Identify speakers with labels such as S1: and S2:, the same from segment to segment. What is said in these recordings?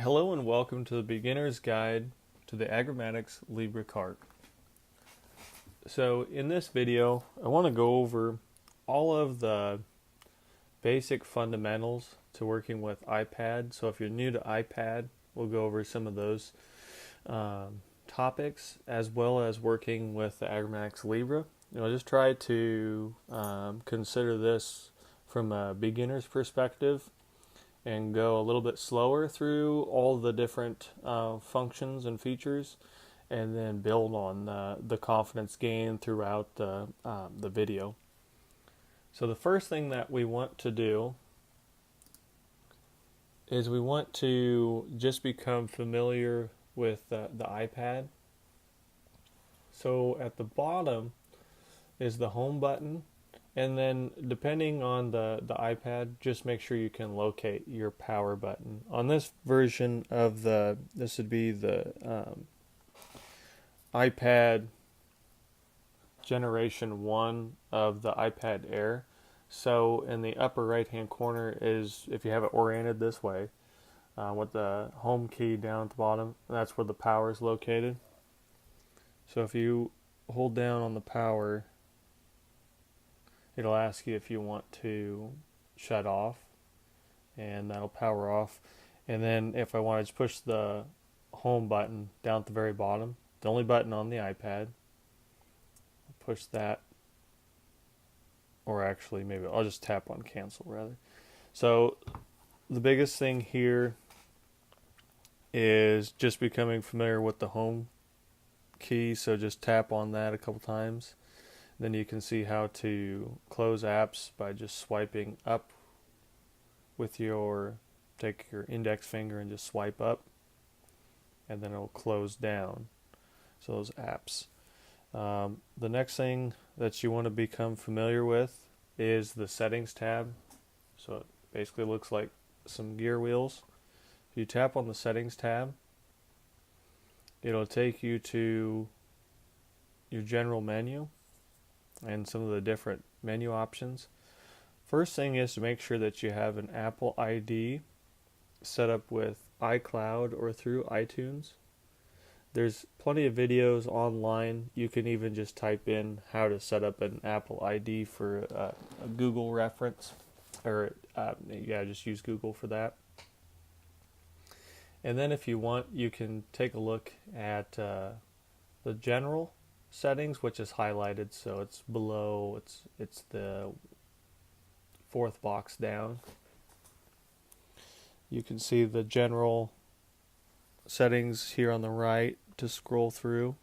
S1: Hello and welcome to the Beginner's Guide to the Agromatics Libra cart. So in this video, I want to go over all of the basic fundamentals to working with iPad. So if you're new to iPad, we'll go over some of those topics, as well as working with the Agromatics Libra. Just try to consider this from a beginner's perspective and go a little bit slower through all the different functions and features, and then build on the confidence gain throughout the video. So the first thing that we want to do is we want to just become familiar with the iPad. So at the bottom is the home button. And then depending on the iPad, just make sure you can locate your power button. On this version of this would be the iPad Generation 1 of the iPad Air. So in the upper right hand corner is, if you have it oriented this way, with the home key down at the bottom, that's where the power is located. So if you hold down on the power, it'll ask you if you want to shut off, and that'll power off. And then if I want to just push the home button down at the very bottom, the only button on the iPad, push that, or actually maybe I'll just tap on cancel rather. So the biggest thing here is just becoming familiar with the home key, so just tap on that a couple times. Then you can see how to close apps by just swiping up with take your index finger and just swipe up, and then it'll close down. So those apps. The next thing that you want to become familiar with is the settings tab. So it basically looks like some gear wheels. If you tap on the settings tab, it'll take you to your general menu and some of the different menu options. First thing is to make sure that you have an Apple ID set up with iCloud or through iTunes. There's plenty of videos online. You can even just type in how to set up an Apple ID for a Google reference, or just use Google for that. And then if you want, you can take a look at the general settings, which is highlighted, so it's below, it's the fourth box down. You can see the general settings here on the right to scroll through.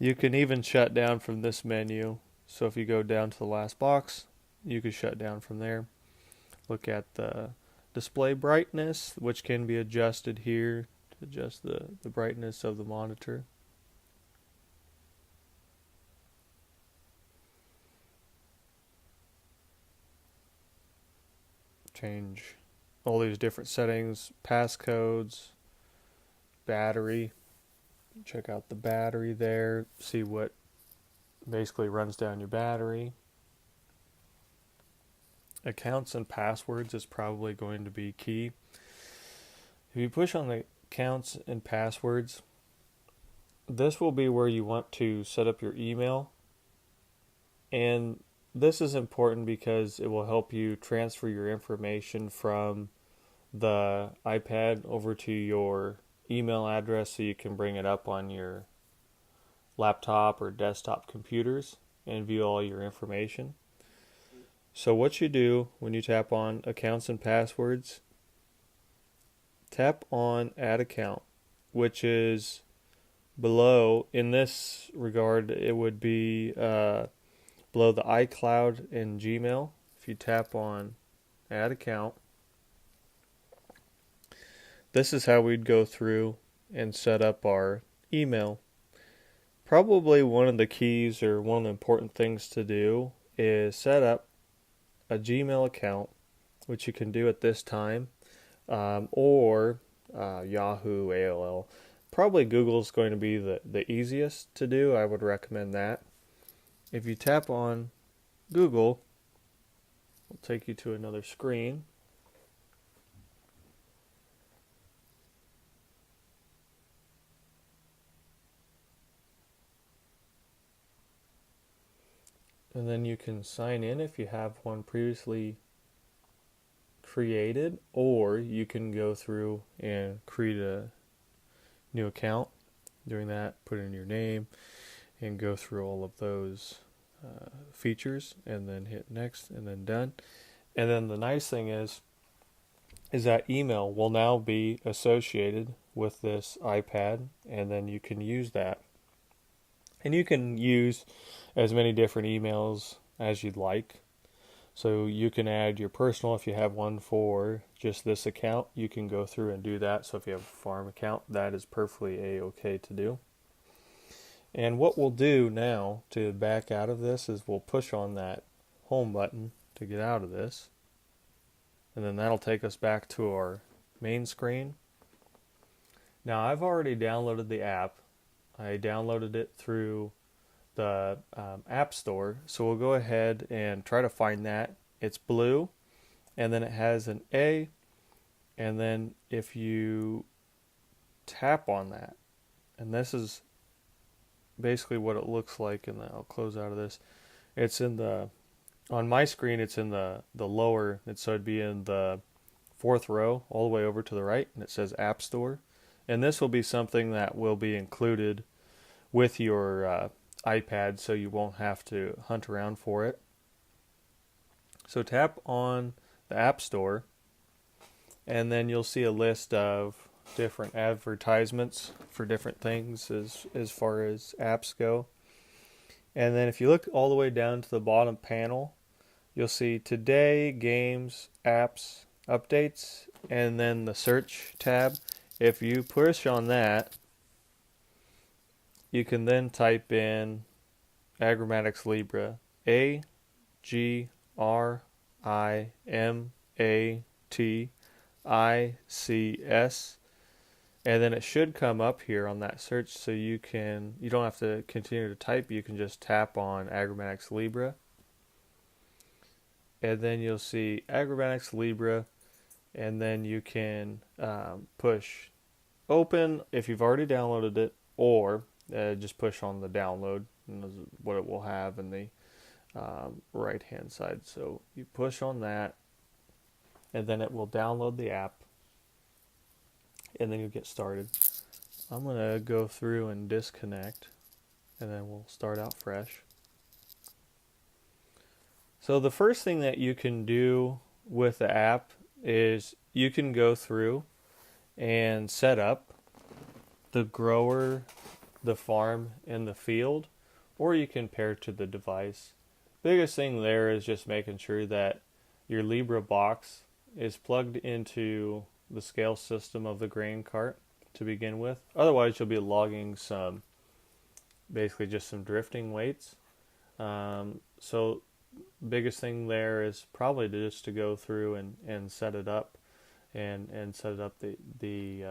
S1: You can even shut down from this menu, so if you go down to the last box, you can shut down from there. Look at the display brightness, which can be adjusted here, adjust the brightness of the monitor. Change all these different settings, passcodes, battery. Check out the battery there, see what basically runs down your battery. Accounts and passwords is probably going to be key. If you push on the accounts and passwords, this will be where you want to set up your email, and this is important because it will help you transfer your information from the iPad over to your email address, so you can bring it up on your laptop or desktop computers and view all your information. So what you do when you tap on accounts and passwords, tap on Add Account, which is below. In this regard, it would be below the iCloud and Gmail. If you tap on Add Account, this is how we'd go through and set up our email. Probably one of the keys, or one of the important things to do, is set up a Gmail account, which you can do at this time, or Yahoo, AOL. Probably Google is going to be the easiest to do. I would recommend that. If you tap on Google, it'll take you to another screen. And then you can sign in if you have one previously created, or you can go through and create a new account. Doing that, put in your name and go through all of those features, and then hit next, and then done. And then the nice thing is that email will now be associated with this iPad, and then you can use that. And you can use as many different emails as you'd like. So you can add your personal, if you have one for just this account, you can go through and do that. So if you have a farm account, that is perfectly a-okay to do. And what we'll do now to back out of this is we'll push on that home button to get out of this. And then that'll take us back to our main screen. Now I've already downloaded the app. I downloaded it through the App Store. So we'll go ahead and try to find that. It's blue, and then it has an A, and then if you tap on that, and this is basically what it looks like, and then I'll close out of this. It's in the, on my screen, it's in the lower, so it'd be in the fourth row all the way over to the right, and it says App Store. And this will be something that will be included with your iPad, so you won't have to hunt around for it. So tap on the App Store, and then you'll see a list of different advertisements for different things as far as apps go. And then if you look all the way down to the bottom panel, you'll see Today, Games, Apps, Updates, and then the Search tab. If you push on that, you can then type in Agromatics Libra, Agrimatics, and then it should come up here on that search, so you don't have to continue to type. You can just tap on Agromatics Libra, and then you'll see Agromatics Libra, and then you can push open if you've already downloaded it, or just push on the download, and this is what it will have in the right hand side. So you push on that, and then it will download the app, and then you'll get started. I'm going to go through and disconnect, and then we'll start out fresh. So the first thing that you can do with the app is you can go through and set up the grower, the farm, and the field, or you can pair to the device. Biggest thing there is just making sure that your Libra box is plugged into the scale system of the grain cart to begin with. Otherwise, you'll be logging basically just some drifting weights. So biggest thing there is probably just to go through and set it up, and set it up the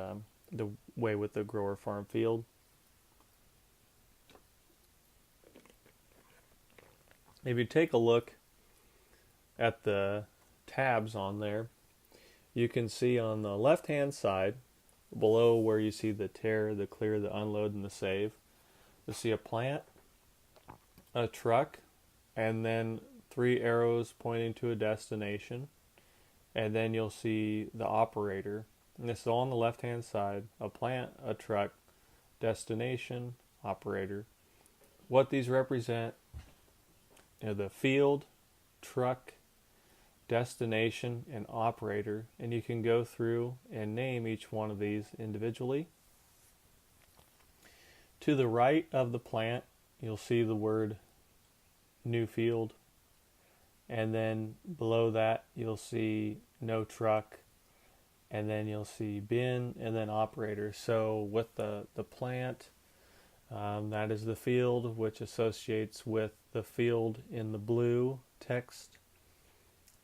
S1: way with the grower farm field. If you take a look at the tabs on there, you can see on the left hand side below where you see the tear, the clear, the unload, and the save, you'll see a plant, a truck, and then 3 arrows pointing to a destination, and then you'll see the operator. And this is all on the left hand side: a plant, a truck, destination, operator. What these represent: the field, truck, destination, and operator, and you can go through and name each one of these individually. To the right of the plant, you'll see the word new field, and then below that you'll see no truck, and then you'll see bin, and then operator. So with the plant, that is the field, which associates with the field in the blue text.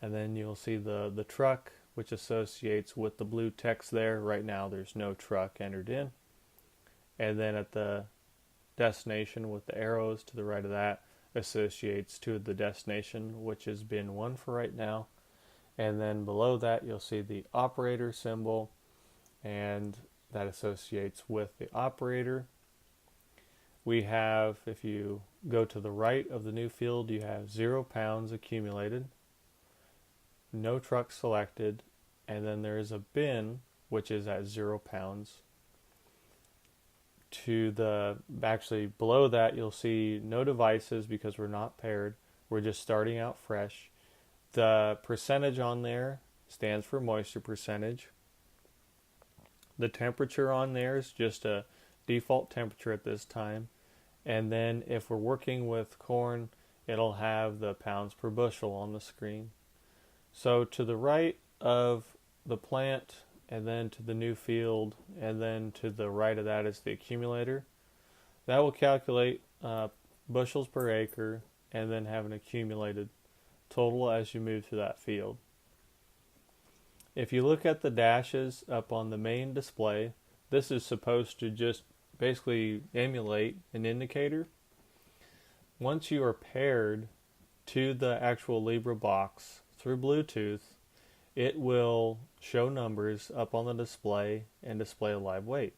S1: And then you'll see the truck, which associates with the blue text there. Right now there's no truck entered in. And then at the destination with the arrows to the right of that associates to the destination, which is bin 1 for right now. And then below that you'll see the operator symbol, and that associates with the operator. We have, if you go to the right of the new field, you have 0 pounds accumulated, no truck selected, and then there is a bin which is at 0 pounds. Actually below that you'll see no devices because we're not paired. We're just starting out fresh. The percentage on there stands for moisture percentage. The temperature on there is just a default temperature at this time. And then if we're working with corn, it'll have the pounds per bushel on the screen. So to the right of the plant, and then to the new field, and then to the right of that is the accumulator. That will calculate bushels per acre and then have an accumulated total as you move through that field. If you look at the dashes up on the main display, this is supposed to just basically emulate an indicator. Once you are paired to the actual Libra box through Bluetooth, it will show numbers up on the display and display a live weight.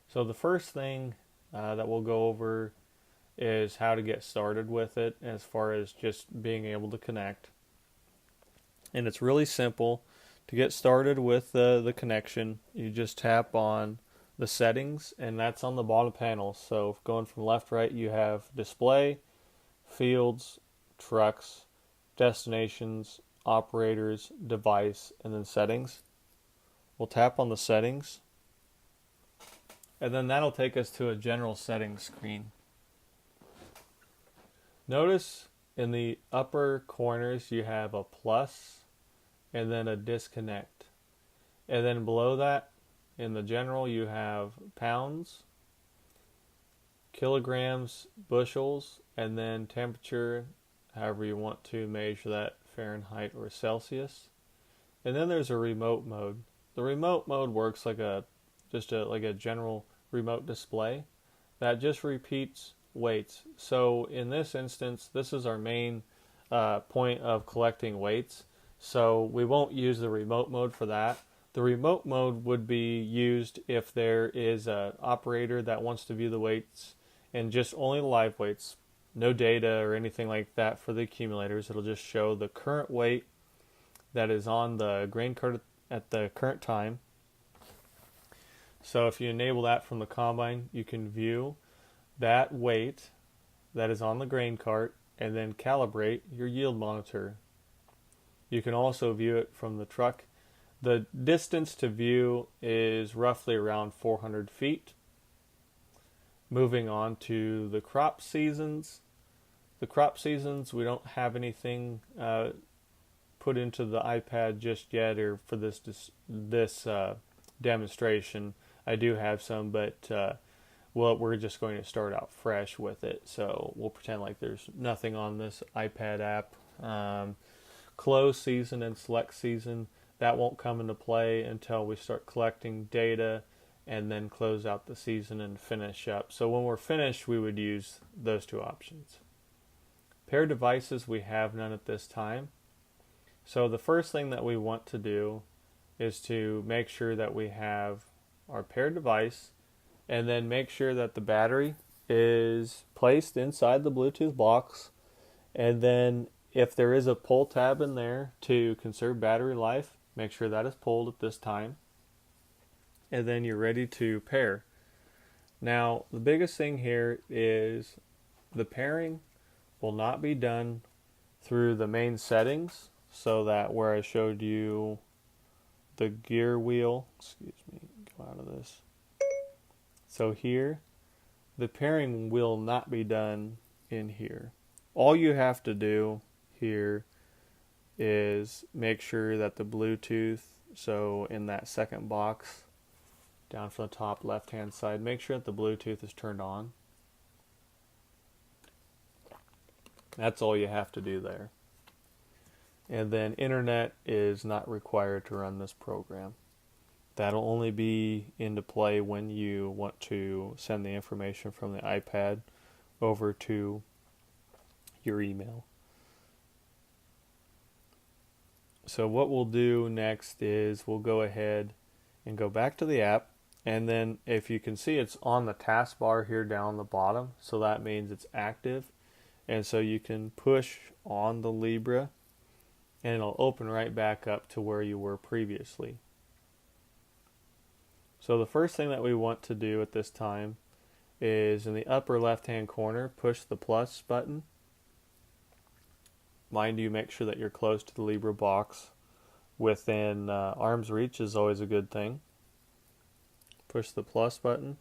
S1: So the first thing that we'll go over is how to get started with it as far as just being able to connect. And it's really simple. To get started with the connection, you just tap on the settings, and that's on the bottom panel. So going from left to right, you have display, fields, trucks, destinations, operators, device, and then settings. We'll tap on the settings, and then that'll take us to a general settings screen. Notice in the upper corners you have a plus and then a disconnect. And then below that, in the general, you have pounds, kilograms, bushels, and then temperature, however you want to measure that, Fahrenheit or Celsius. And then there's a remote mode. The remote mode works like a general remote display that just repeats weights. So in this instance, this is our main point of collecting weights. So we won't use the remote mode for that. The remote mode would be used if there is an operator that wants to view the weights and just only the live weights, no data or anything like that for the accumulators. It'll just show the current weight that is on the grain cart at the current time. So if you enable that from the combine, you can view that weight that is on the grain cart and then calibrate your yield monitor. You can also view it from the truck. The distance to view is roughly around 400 feet. Moving on to the crop seasons. The crop seasons, we don't have anything put into the iPad just yet, or for this demonstration. I do have some, but we're just going to start out fresh with it. So we'll pretend like there's nothing on this iPad app. Close season and select season, that won't come into play until we start collecting data and then close out the season and finish up. So when we're finished, we would use those two options. Paired devices, we have none at this time. So the first thing that we want to do is to make sure that we have our paired device, and then make sure that the battery is placed inside the Bluetooth box, and then if there is a pull tab in there to conserve battery life, make sure that is pulled at this time. And then you're ready to pair. Now, the biggest thing here is the pairing will not be done through the main settings, so that where I showed you the gear wheel, go out of this. So here, the pairing will not be done in here. All you have to do here is make sure that the Bluetooth, so in that second box down from the top left hand side, make sure that the Bluetooth is turned on. That's all you have to do there. And then internet is not required to run this program. That'll only be into play when you want to send the information from the iPad over to your email. So what we'll do next is we'll go ahead and go back to the app, And then if you can see, it's on the taskbar here down the bottom, so that means it's active. And so you can push on the Libra and it'll open right back up to where you were previously. So the first thing that we want to do at this time is in the upper left hand corner, push the plus button. Mind you, make sure that you're close to the Libra box. Within arm's reach is always a good thing. Push the plus button.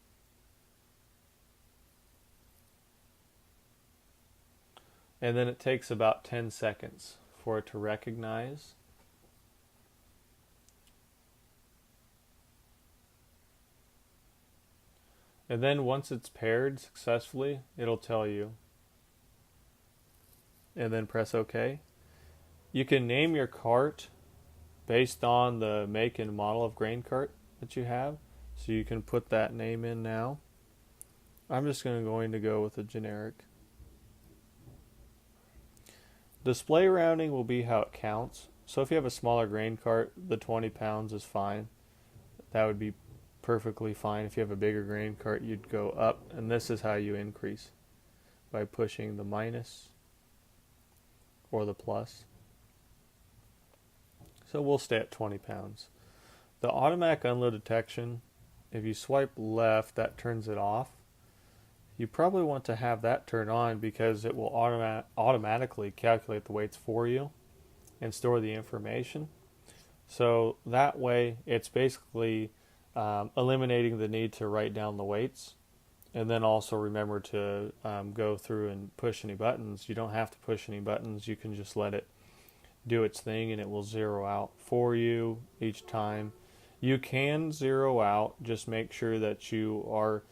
S1: And then it takes about 10 seconds for it to recognize. And then once it's paired successfully, it'll tell you. And then press OK. You can name your cart based on the make and model of grain cart that you have. So you can put that name in now. I'm just going to go with a generic. Display rounding will be how it counts. So if you have a smaller grain cart, the 20 pounds is fine. That would be perfectly fine. If you have a bigger grain cart, you'd go up, and this is how you increase, by pushing the minus or the plus. So we'll stay at 20 pounds. The automatic unload detection, if you swipe left, that turns it off. You probably want to have that turned on because it will automatically calculate the weights for you and store the information. So that way it's basically eliminating the need to write down the weights. And then also remember to go through and push any buttons. You don't have to push any buttons. You can just let it do its thing and it will zero out for you each time. You can zero out, just make sure that you are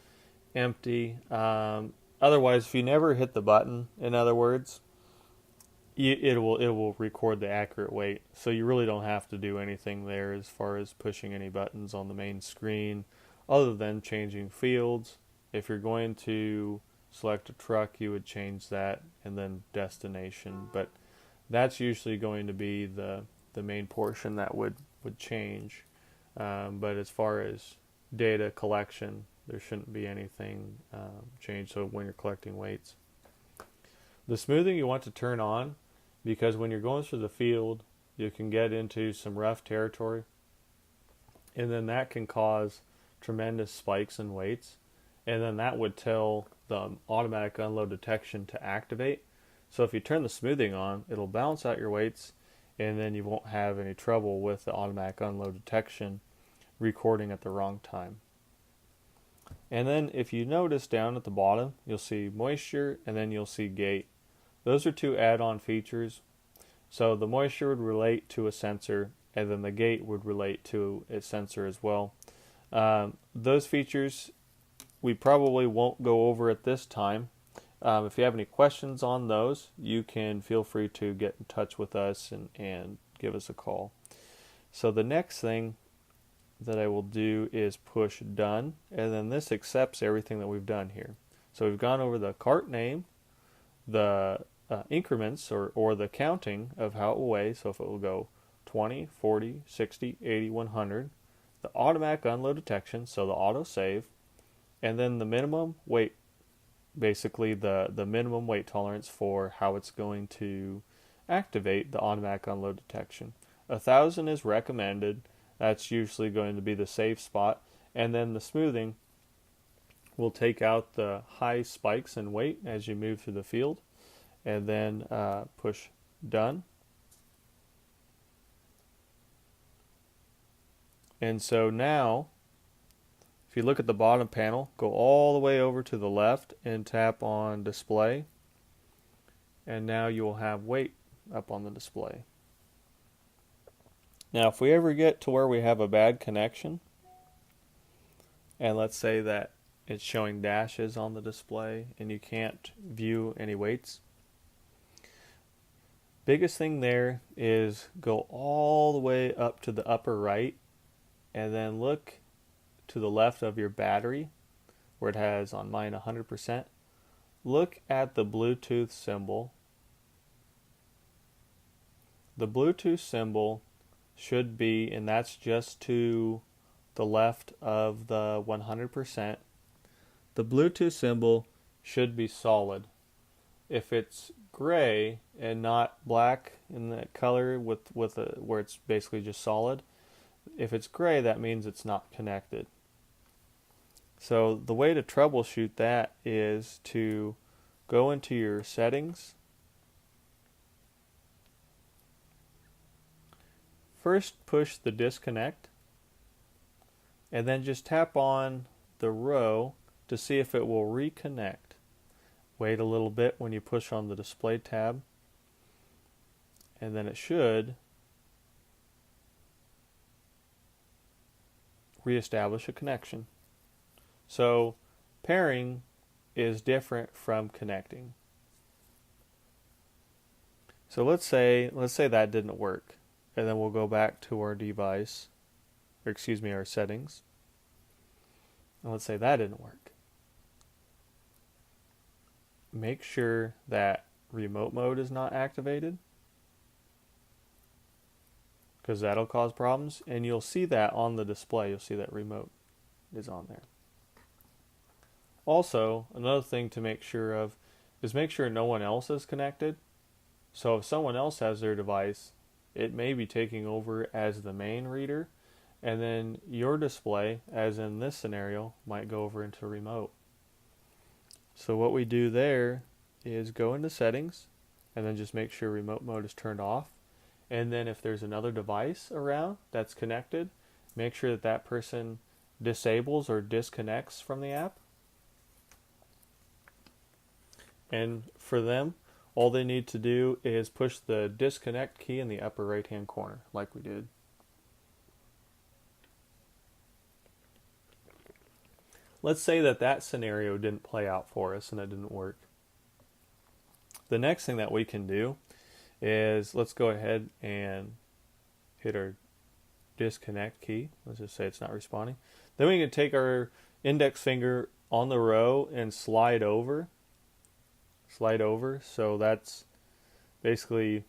S1: empty. Otherwise, if you never hit the button, in other words, it will record the accurate weight. So you really don't have to do anything there as far as pushing any buttons on the main screen, other than changing fields. If you're going to select a truck, you would change that, and then destination. But that's usually going to be the main portion that would change. But as far as data collection, there shouldn't be anything changed. So when you're collecting weights, the smoothing you want to turn on, because when you're going through the field, you can get into some rough territory, and then that can cause tremendous spikes in weights, and then that would tell the automatic unload detection to activate. So if you turn the smoothing on, it'll balance out your weights, and then you won't have any trouble with the automatic unload detection recording at the wrong time. And then if you notice down at the bottom, you'll see moisture and then you'll see gate. Those are two add-on features. So the moisture would relate to a sensor, and then the gate would relate to a sensor as well. Those features we probably won't go over at this time. If you have any questions on those, you can feel free to get in touch with us and give us a call. So the next thing that I will do is push done, and then this accepts everything that we've done here. So we've gone over the cart name, the increments or the counting of how it will weigh. So if it will go 20, 40, 60, 80, 100, the automatic unload detection, so the auto save, and then the minimum weight, basically the minimum weight tolerance for how it's going to activate the automatic unload detection. 1,000 is recommended. That's usually going to be the safe spot. And then the smoothing will take out the high spikes in weight as you move through the field. And then push done. And so now, if you look at the bottom panel, go all the way over to the left and tap on display. And now you will have weight up on the display. Now, if we ever get to where we have a bad connection, and let's say that it's showing dashes on the display and you can't view any weights, biggest thing there is go all the way up to the upper right and then look to the left of your battery where it has, on mine, 100%. Look at the Bluetooth symbol. The Bluetooth symbol should be, and that's just to the left of the 100%, the Bluetooth symbol should be solid. If it's gray and not black in the color where it's basically just solid, if it's gray, that means it's not connected. So the way to troubleshoot that is to go into your settings. First push the disconnect, and then just tap on the row to see if it will reconnect. Wait a little bit when you push on the display tab, and then it should reestablish a connection. So pairing is different from connecting. So let's say that didn't work, and then we'll go back to our device, or excuse me, our settings. And let's say that didn't work. Make sure that remote mode is not activated, because that'll cause problems, and you'll see that on the display. You'll see that remote is on there. Also, another thing to make sure of is make sure no one else is connected. So if someone else has their device, it may be taking over as the main reader, and then your display, as in this scenario, might go over into remote. So what we do there is go into settings, and then just make sure remote mode is turned off. And then if there's another device around that's connected, make sure that that person disables or disconnects from the app. And for them, all they need to do is push the disconnect key in the upper right hand corner, like we did. Let's say that scenario didn't play out for us and it didn't work. The next thing that we can do is let's go ahead and hit our disconnect key. Let's just say it's not responding. Then we can take our index finger on the row and slide over. So that's basically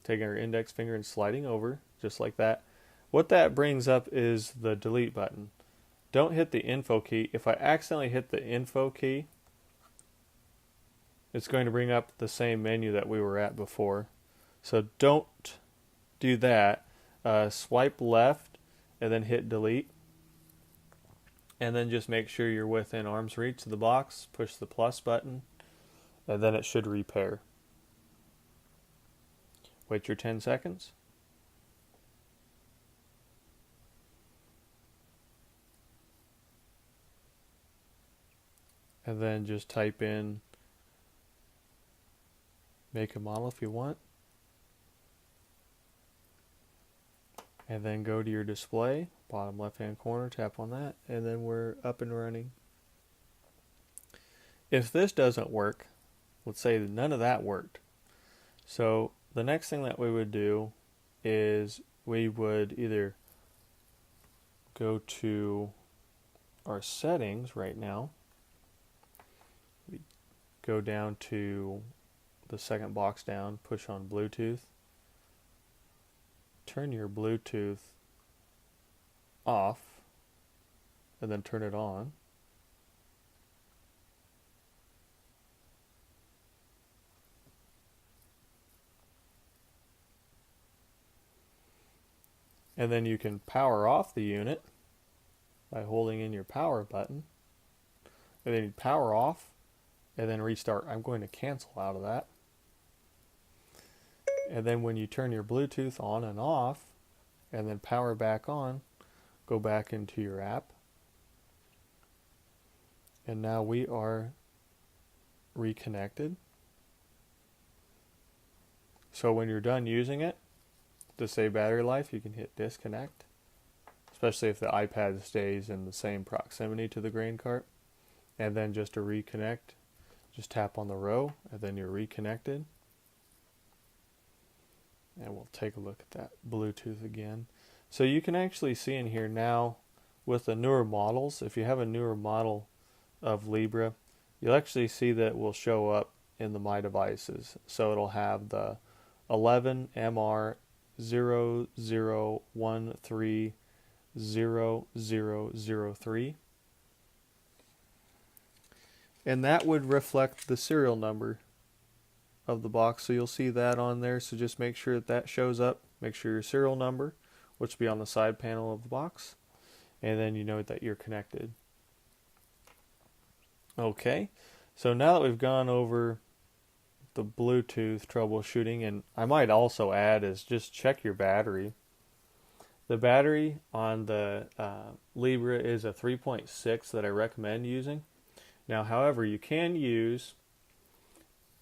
S1: taking our index finger and sliding over, just like that. What that brings up is the delete button. Don't hit the info key. If I accidentally hit the info key, it's going to bring up the same menu that we were at before. So don't do that. Swipe left and then hit delete. And then just make sure you're within arm's reach of the box. Push the plus button, and then it should repair. Wait your 10 seconds. And then just type in make a model if you want. And then go to your display, bottom left hand corner, tap on that, and then we're up and running. If this doesn't work, let's say that none of that worked. So the next thing that we would do is we would either go to our settings right now. We go down to the second box down, push on Bluetooth. Turn your Bluetooth off and then turn it on. And then you can power off the unit by holding in your power button. And then you power off and then restart. I'm going to cancel out of that. And then when you turn your Bluetooth on and off and then power back on, go back into your app. And now we are reconnected. So when you're done using it, to save battery life, you can hit disconnect, especially if the iPad stays in the same proximity to the grain cart. And then just to reconnect, just tap on the row and then you're reconnected. And we'll take a look at that Bluetooth again. So you can actually see in here now with the newer models, if you have a newer model of Libra, you'll actually see that it will show up in the My Devices. So it'll have the 11MR0013 0003. And that would reflect the serial number of the box. So you'll see that on there. So just make sure that that shows up. Make sure your serial number, which will be on the side panel of the box. And then you know that you're connected. Okay. So now that we've gone over the Bluetooth troubleshooting, and I might also add is just check your battery. The battery on the Libra is a 3.6 that I recommend using. Now, however, you can use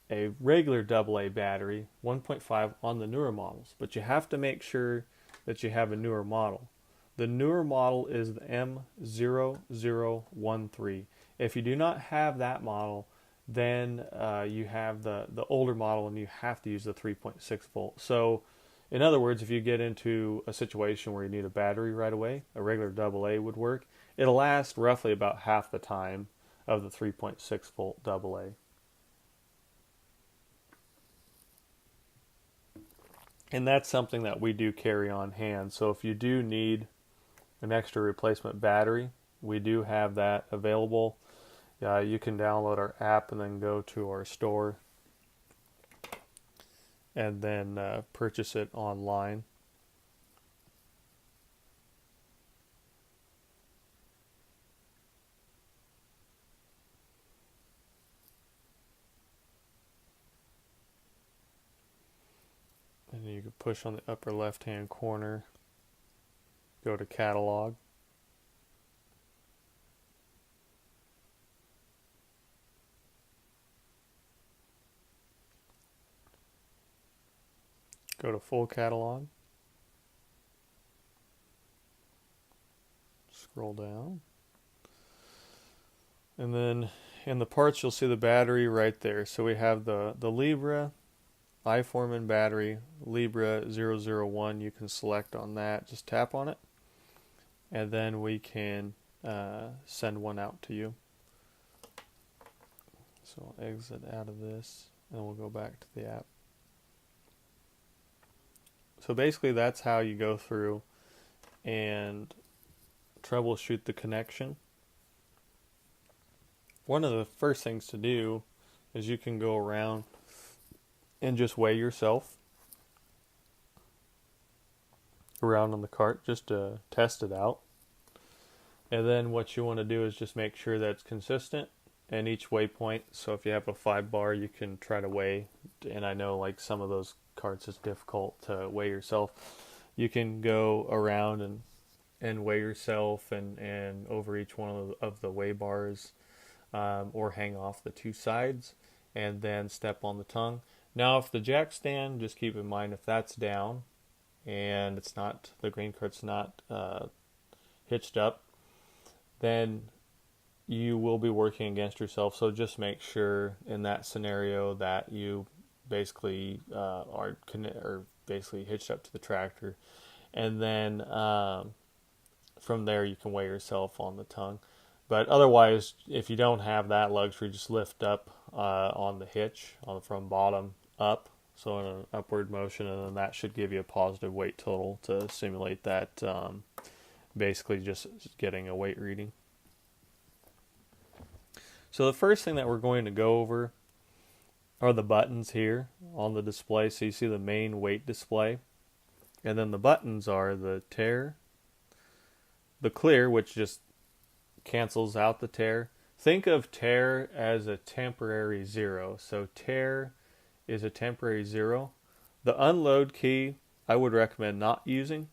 S1: a regular AA battery, 1.5 on the newer models, but you have to make sure that you have a newer model. The newer model is the M0013. If you do not have that model, then you have the older model and you have to use the 3.6 volt. So in other words, if you get into a situation where you need a battery right away, a regular AA would work. It'll last roughly about half the time of the 3.6 volt AA. And that's something that we do carry on hand. So if you do need an extra replacement battery, we do have that available. You can download our app and then go to our store and then purchase it online. And you can push on the upper left hand corner, go to catalog. Go to full catalog. Scroll down. And then in the parts you'll see the battery right there. So we have the Libra iForman battery, Libra 001. You can select on that. Just tap on it. And then we can send one out to you. So I'll exit out of this and we'll go back to the app. So basically that's how you go through and troubleshoot the connection. One of the first things to do is you can go around and just weigh yourself around on the cart just to test it out. And then what you want to do is just make sure that it's consistent in each waypoint. So if you have a 5-bar, you can try to weigh, and I know like some of those carts it's difficult to weigh yourself. You can go around and weigh yourself and over each one of the weigh bars, or hang off the two sides and then step on the tongue. Now if the jack stand, just keep in mind if that's down and it's not, the grain cart's not hitched up, then you will be working against yourself. So just make sure in that scenario that you basically are basically hitched up to the tractor, and then from there you can weigh yourself on the tongue. But otherwise, if you don't have that luxury, just lift up on the hitch from bottom up, so in an upward motion, and then that should give you a positive weight total to simulate that, basically just getting a weight reading. So the first thing that we're going to go over are the buttons here on the display. So you see the main weight display, and then the buttons are the tare, the clear, which just cancels out the tare. Think of tare as a temporary zero. So tare is a temporary zero. The unload key I would recommend not using.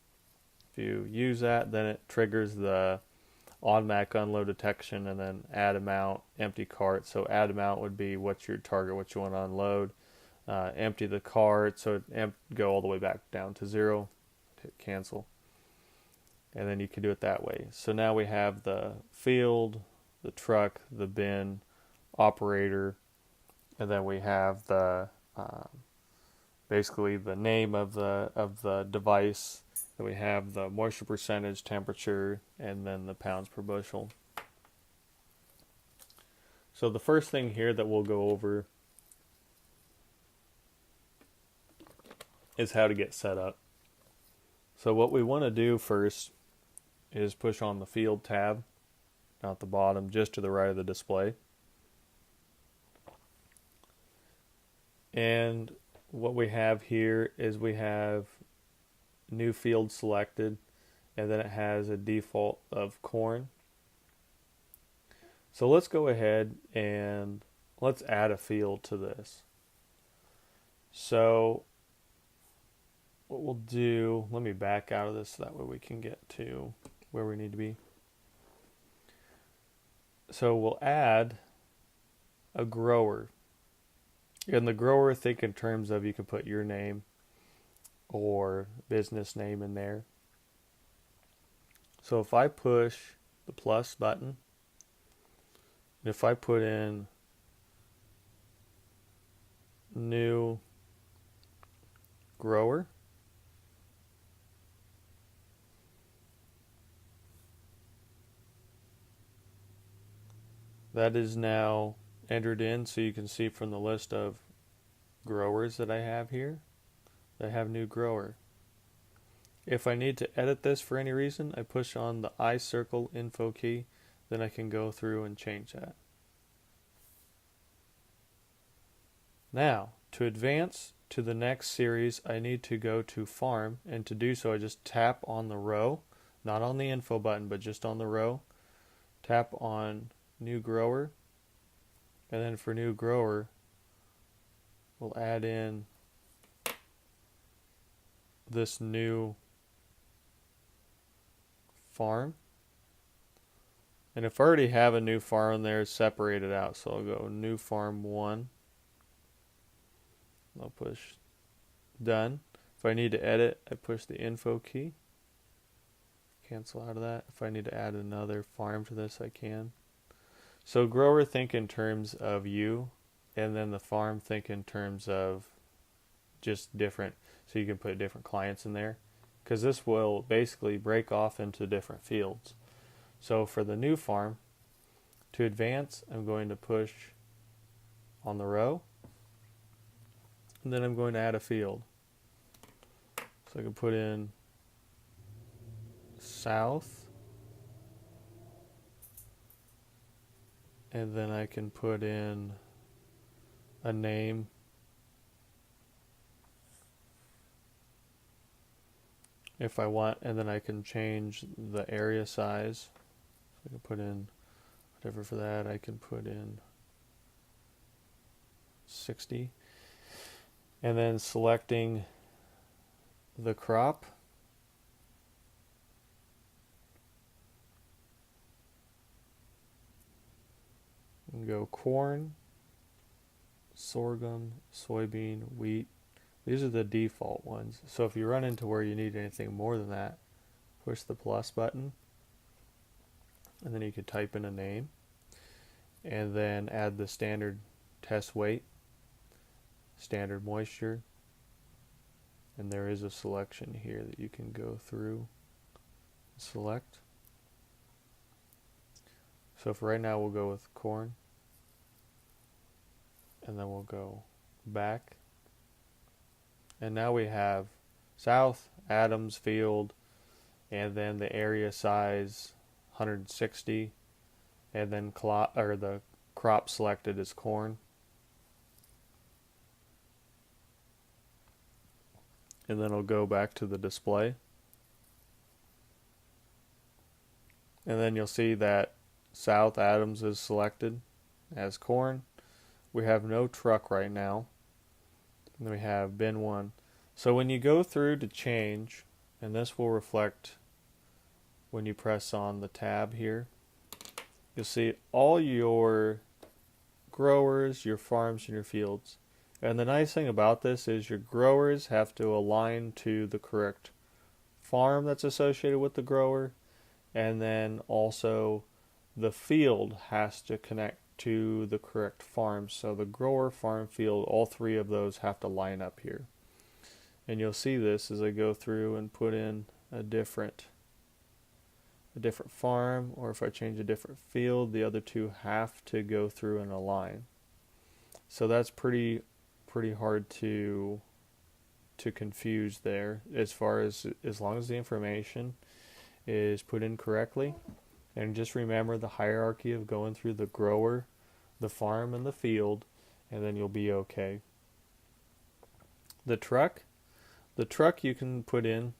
S1: If you use that, then it triggers the automatic unload detection, and then add amount, empty cart. So add amount would be what's your target, what you want to unload. Empty the cart, so go all the way back down to 0, hit cancel. And then you can do it that way. So now we have the field, the truck, the bin, operator, and then we have the basically the name of the device. Then we have the moisture percentage, temperature, and then the pounds per bushel. So the first thing here that we'll go over is how to get set up. So what we want to do first is push on the field tab down at the bottom, just to the right of the display. And what we have here is we have new field selected, and then it has a default of corn. So let's go ahead and let's add a field to this. So what we'll do, let me back out of this so that way we can get to where we need to be. So we'll add a grower. And the grower, think in terms of you can put your name or business name in there. So if I push the plus button, and if I put in new grower, that is now entered in, so you can see from the list of growers that I have here, I have new grower. If I need to edit this for any reason, I push on the I circle info key, then I can go through and change that. Now, to advance to the next series, I need to go to farm, and to do so I just tap on the row, not on the info button, but just on the row. Tap on new grower, and then for new grower, we'll add in this new farm. And if I already have a new farm there, it's separated out, so I'll go new farm 1. I'll push done. If I need to edit, I push the info key. Cancel out of that. If I need to add another farm to this, I can. So grower, think in terms of you, and then the farm, think in terms of just different, so you can put different clients in there, because this will basically break off into different fields. So for the new farm, to advance, I'm going to push on the row, and then I'm going to add a field. So I can put in south, and then I can put in a name, if I want, and then I can change the area size. So I can put in whatever for that. I can put in 60. And then selecting the crop. And go corn, sorghum, soybean, wheat. These are the default ones. So if you run into where you need anything more than that, push the plus button, and then you can type in a name, and then add the standard test weight, standard moisture, and there is a selection here that you can go through and select. So for right now, we'll go with corn, and then we'll go back. And now we have South, Adams Field, and then the area size 160, and then the crop selected is corn. And then I'll go back to the display. And then you'll see that South Adams is selected as corn. We have no truck right now. And then we have bin 1. So when you go through to change, and this will reflect when you press on the tab here, you'll see all your growers, your farms, and your fields. And the nice thing about this is your growers have to align to the correct farm that's associated with the grower, and then also the field has to connect to the correct farm. So the grower, farm, field, all three of those have to line up here. And you'll see this as I go through and put in a different farm, or if I change a different field, the other two have to go through and align. So that's pretty hard to confuse there, as long as the information is put in correctly. And just remember the hierarchy of going through the grower, the farm, and the field, and then you'll be okay. The truck you can put in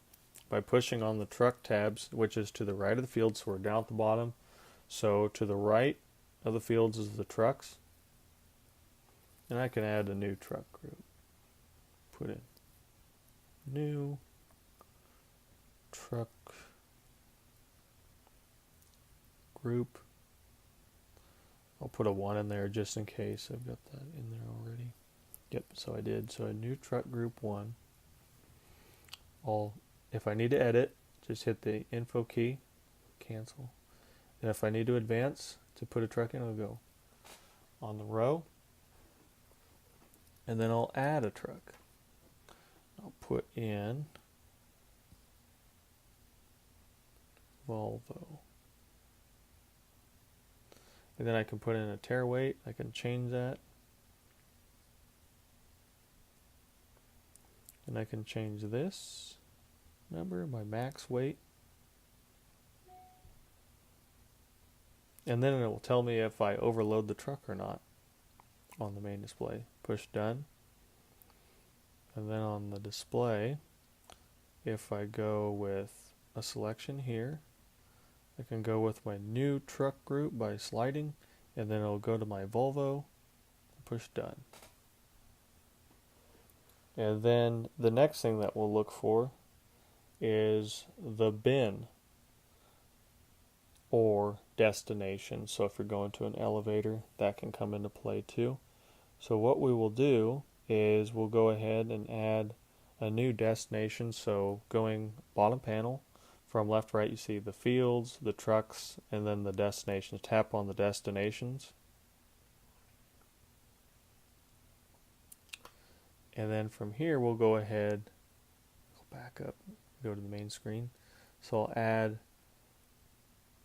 S1: by pushing on the truck tabs, which is to the right of the field, so we're down at the bottom. So to the right of the fields is the trucks. And I can add a new truck group. Put in new truck group. I'll put a 1 in there just in case. I've got that in there already. Yep, so I did. So a new truck group 1. If I need to edit, just hit the info key, cancel. And if I need to advance to put a truck in, I'll go on the row, and then I'll add a truck. I'll put in Volvo. And then I can put in a tare weight. I can change that. And I can change this number, my max weight. And then it will tell me if I overload the truck or not on the main display. Push done. And then on the display, if I go with a selection here, I can go with my new truck group by sliding, and then it'll go to my Volvo, push done. And then the next thing that we'll look for is the bin or destination. So if you're going to an elevator, that can come into play too. So what we will do is we'll go ahead and add a new destination. So going bottom panel, from left to right, you see the fields, the trucks, and then the destinations. Tap on the destinations. And then from here, we'll go ahead, go back up, go to the main screen. So I'll add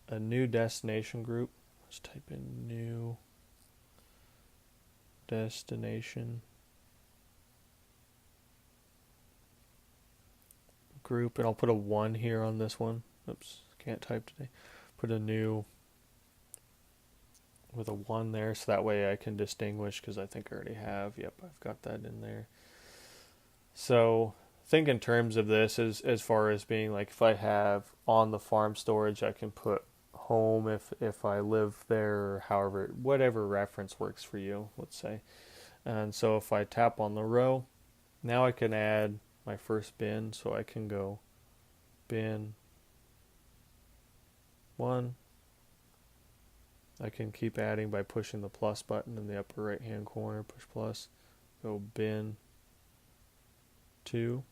S1: a new destination group. Let's type in new destination group, and I'll put a 1 here on this one. Oops, can't type today. Put a new with a 1 there, so that way I can distinguish, because I think I already have. Yep, I've got that in there. So think in terms of this as far as being like, if I have on the farm storage, I can put home if I live there, or however, whatever reference works for you, let's say. And so if I tap on the row, now I can add my first bin. So I can go bin 1. I can keep adding by pushing the plus button in the upper right hand corner, push plus, go bin 2,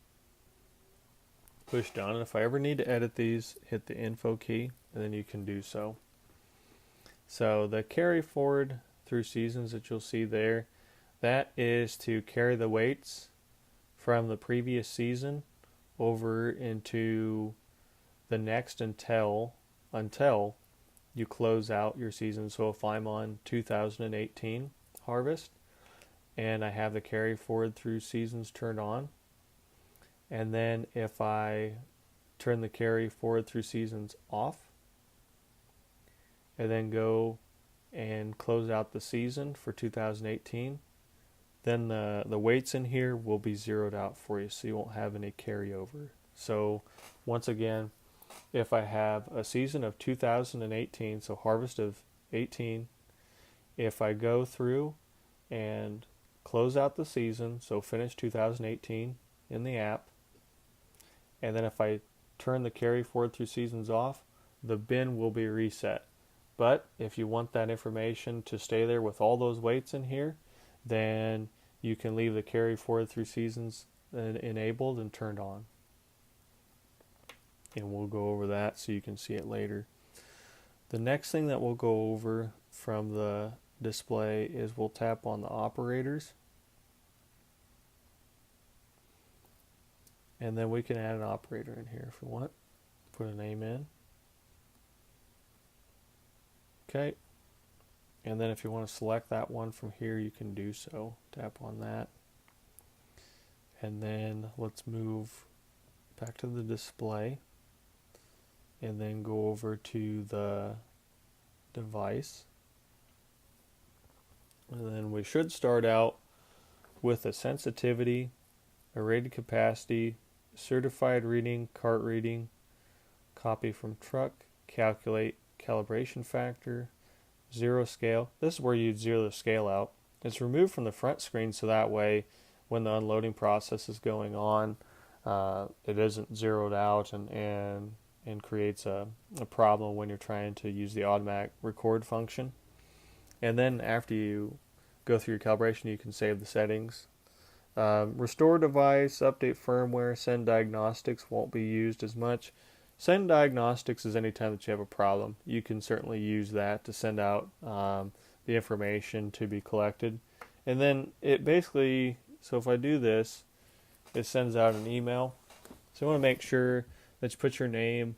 S1: push done. And if I ever need to edit these, hit the info key, and then you can do so. So the carry forward through seasons that you'll see there, that is to carry the weights from the previous season over into the next until you close out your season. So if I'm on 2018 harvest and I have the carry forward through seasons turned on, and then if I turn the carry forward through seasons off, and then go and close out the season for 2018, then the weights in here will be zeroed out for you, so you won't have any carryover. So once again, if I have a season of 2018, so harvest of 18, if I go through and close out the season, so finish 2018 in the app, and then if I turn the carry forward through seasons off, the bin will be reset. But if you want that information to stay there with all those weights in here, then you can leave the carry forward through seasons enabled and turned on. And we'll go over that so you can see it later. The next thing that we'll go over from the display is we'll tap on the operators. And then we can add an operator in here if we want. Put a name in. Okay. And then if you want to select that one from here, you can do so. Tap on that. And then let's move back to the display. and then go over to the device. And then we should start out with a sensitivity, a rated capacity, certified reading, cart reading, copy from truck, calculate calibration factor, zero scale. This is where you'd zero the scale out. It's removed from the front screen so that way when the unloading process is going on, it isn't zeroed out and creates a problem when you're trying to use the automatic record function. And then after you go through your calibration, you can save the settings. Restore device, update firmware, send diagnostics won't be used as much. Send diagnostics is anytime that you have a problem. You can certainly use that to send out the information to be collected. And then it basically, so if I do this, it sends out an email. So you want to make sure that you put your name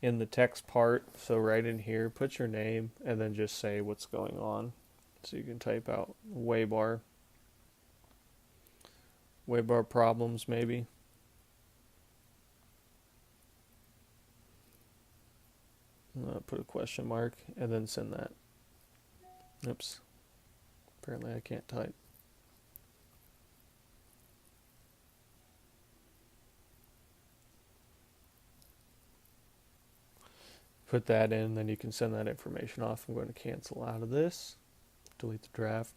S1: in the text part. So right in here, put your name and then just say what's going on. So you can type out Waybar problems maybe. Put a question mark and then send that. Oops. Apparently I can't type. Put that in, then you can send that information off. I'm going to cancel out of this, delete the draft,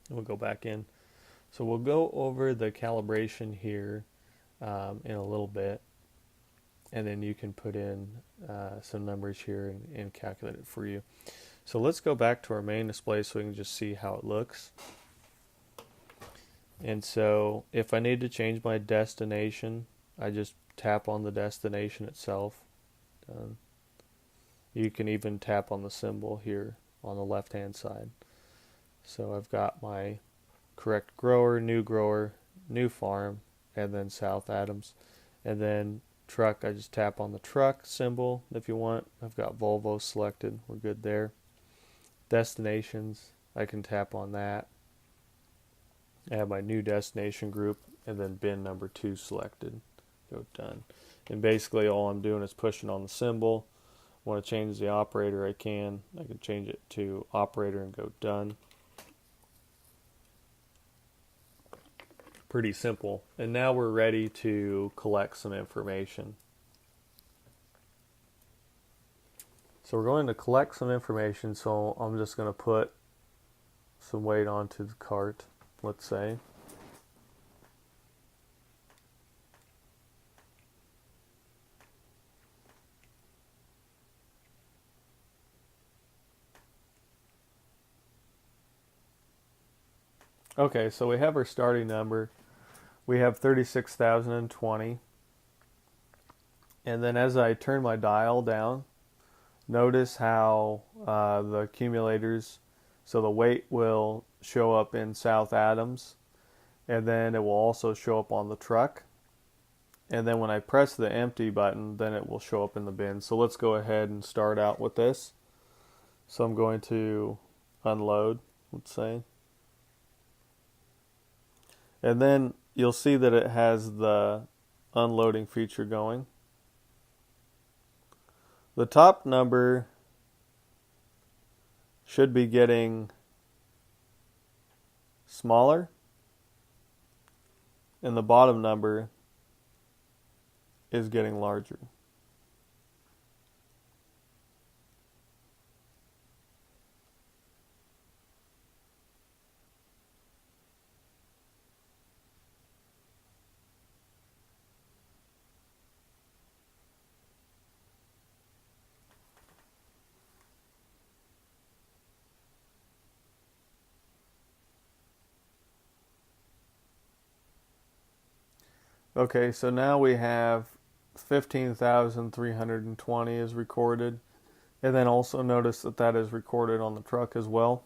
S1: and we'll go back in. So we'll go over the calibration here in a little bit, and then you can put in some numbers here and calculate it for you. So let's go back to our main display so we can just see how it looks. And so if I need to change my destination, I just tap on the destination itself. Done. You can even tap on the symbol here on the left hand side. So I've got my correct grower, new farm, and then South Adams. And then truck, I just tap on the truck symbol if you want. I've got Volvo selected. We're good there. Destinations, I can tap on that. I have my new destination group and then bin number 2 selected. Go done. And basically all I'm doing is pushing on the symbol. Want to change the operator, I can change it to operator and go done. Pretty simple. And now we're ready to collect some information. So we're going to collect some information, so I'm just going to put some weight onto the cart, let's say. Okay, so we have our starting number. We have 36,020. And then as I turn my dial down, notice how the accumulators, so the weight will show up in South Adams, and then it will also show up on the truck. And then when I press the empty button, then it will show up in the bin. So let's go ahead and start out with this. So I'm going to unload, let's say. And then you'll see that it has the unloading feature going. The top number should be getting smaller, and the bottom number is getting larger. Okay, so now we have 15,320 is recorded. And then also notice that that is recorded on the truck as well.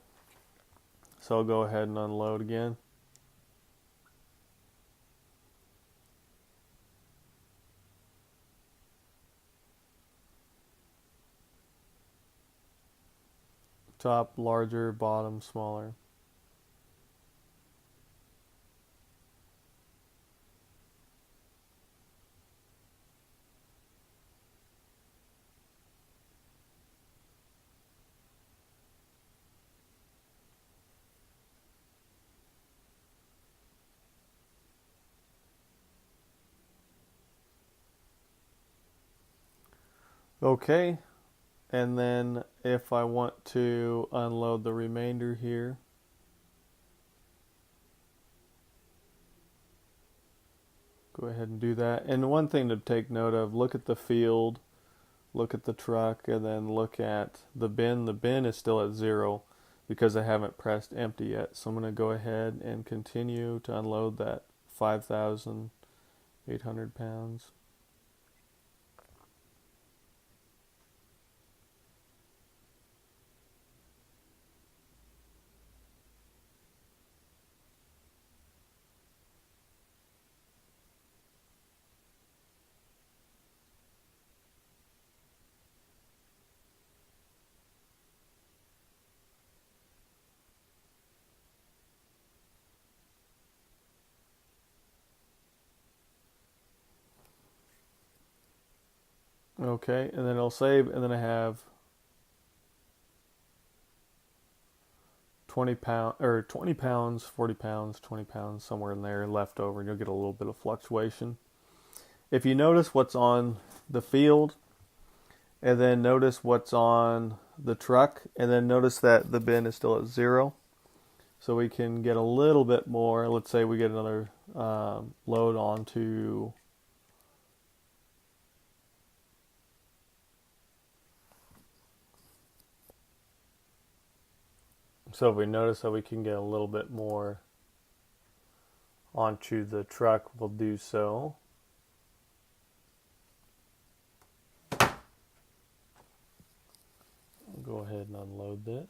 S1: So I'll go ahead and unload again. Top larger, bottom smaller. Okay, and then if I want to unload the remainder here, go ahead and do that. And one thing to take note of, look at the field, look at the truck, and then look at the bin. The bin is still at 0 because I haven't pressed empty yet. So I'm going to go ahead and continue to unload that 5,800 pounds. Okay, and then I'll save, and then I have 20 pounds, 40 pounds, 20 pounds, somewhere in there left over, and you'll get a little bit of fluctuation. If you notice what's on the field, and then notice what's on the truck, and then notice that the bin is still at 0, so we can get a little bit more. Let's say we get another load onto so if we notice that we can get a little bit more onto the truck, we'll do so. I'll go ahead and unload this.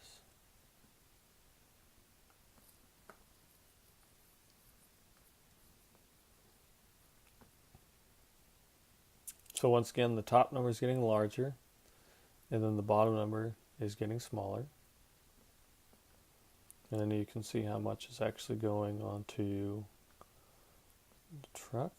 S1: So once again, the top number is getting larger, and then the bottom number is getting smaller. And then you can see how much is actually going onto the truck.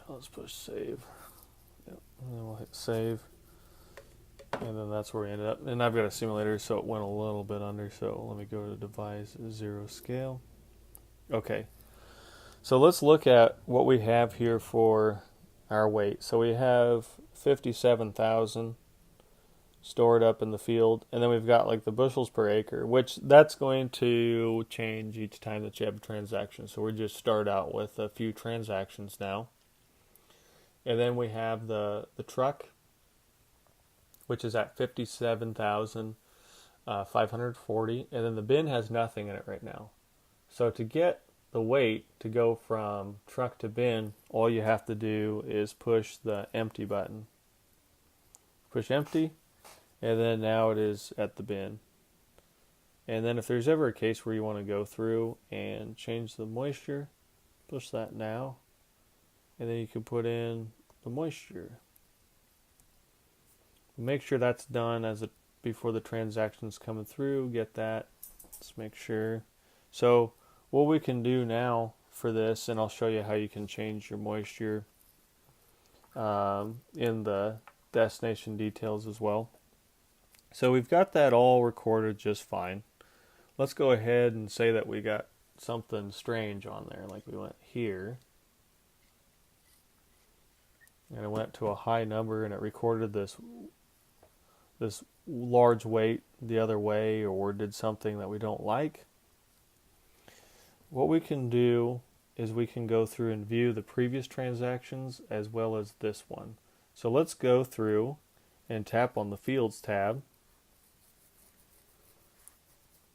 S1: Let's push save. Yep. And then we'll hit save. And then that's where we ended up. And I've got a simulator, so it went a little bit under. So let me go to device 0 scale. Okay. So let's look at what we have here for our weight. So we have 57,000 stored up in the field. And then we've got like the bushels per acre, which that's going to change each time that you have a transaction. So we just start out with a few transactions now. And then we have the truck, which is at 57,540, and then the bin has nothing in it right now. So to get the weight to go from truck to bin, all you have to do is push the empty button. Push empty, and then now it is at the bin. And then if there's ever a case where you want to go through and change the moisture, push that now. And then you can put in the moisture. Make sure that's done before the transaction's coming through. Get that. Let's make sure. So what we can do now for this, and I'll show you how you can change your moisture in the destination details as well. So we've got that all recorded just fine. Let's go ahead and say that we got something strange on there, like we went here. And it went to a high number, and it recorded this large weight the other way, or did something that we don't like. What we can do is we can go through and view the previous transactions as well as this one. So let's go through and tap on the Fields tab.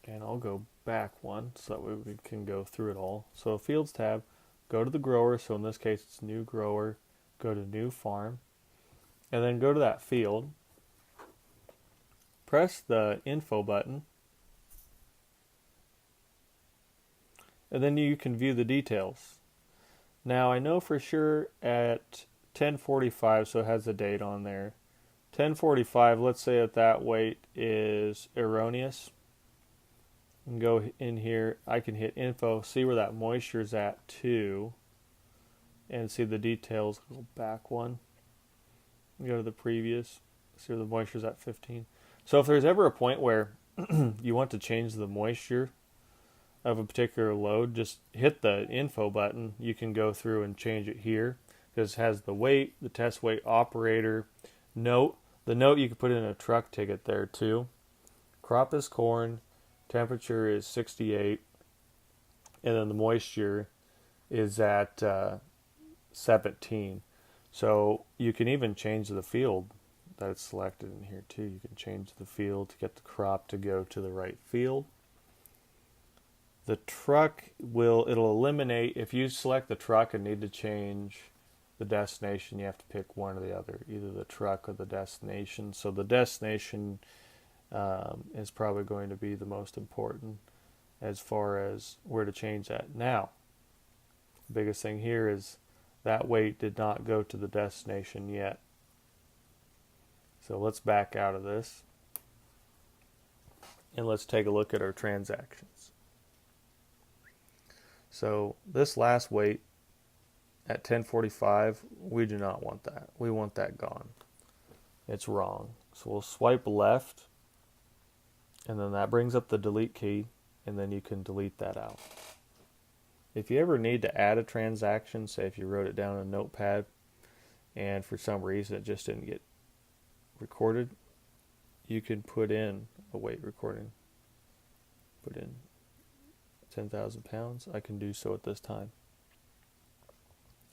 S1: And I'll go back one so that way we can go through it all. So Fields tab, go to the grower. So in this case, it's new grower. Go to new farm. And then go to that field. Press the info button. And then you can view the details. Now I know for sure at 10:45, so it has a date on there. 10:45, let's say that weight is erroneous. And go in here, I can hit info, see where that moisture is at too, and see the details. Go back one, go to the previous, see where the moisture is at 15. So if there's ever a point where you want to change the moisture of a particular load, just hit the info button. You can go through and change it here because it has the weight, the test weight, operator, note. The note you can put in a truck ticket there too. Crop is corn, temperature is 68, and then the moisture is at 17. So you can even change the field that it's selected in here too. You can change the field to get the crop to go to the right field. The truck it'll eliminate, if you select the truck and need to change the destination, you have to pick one or the other, either the truck or the destination. So the destination is probably going to be the most important as far as where to change that. Now, the biggest thing here is that weight did not go to the destination yet. So let's back out of this and let's take a look at our transactions. So this last weight at 1045, we do not want that. We want that gone. It's wrong. So we'll swipe left, and then that brings up the delete key, and then you can delete that out. If you ever need to add a transaction, say if you wrote it down in a notepad and for some reason it just didn't get recorded, you can put in a weight recording. Put in 10,000 pounds. I can do so at this time.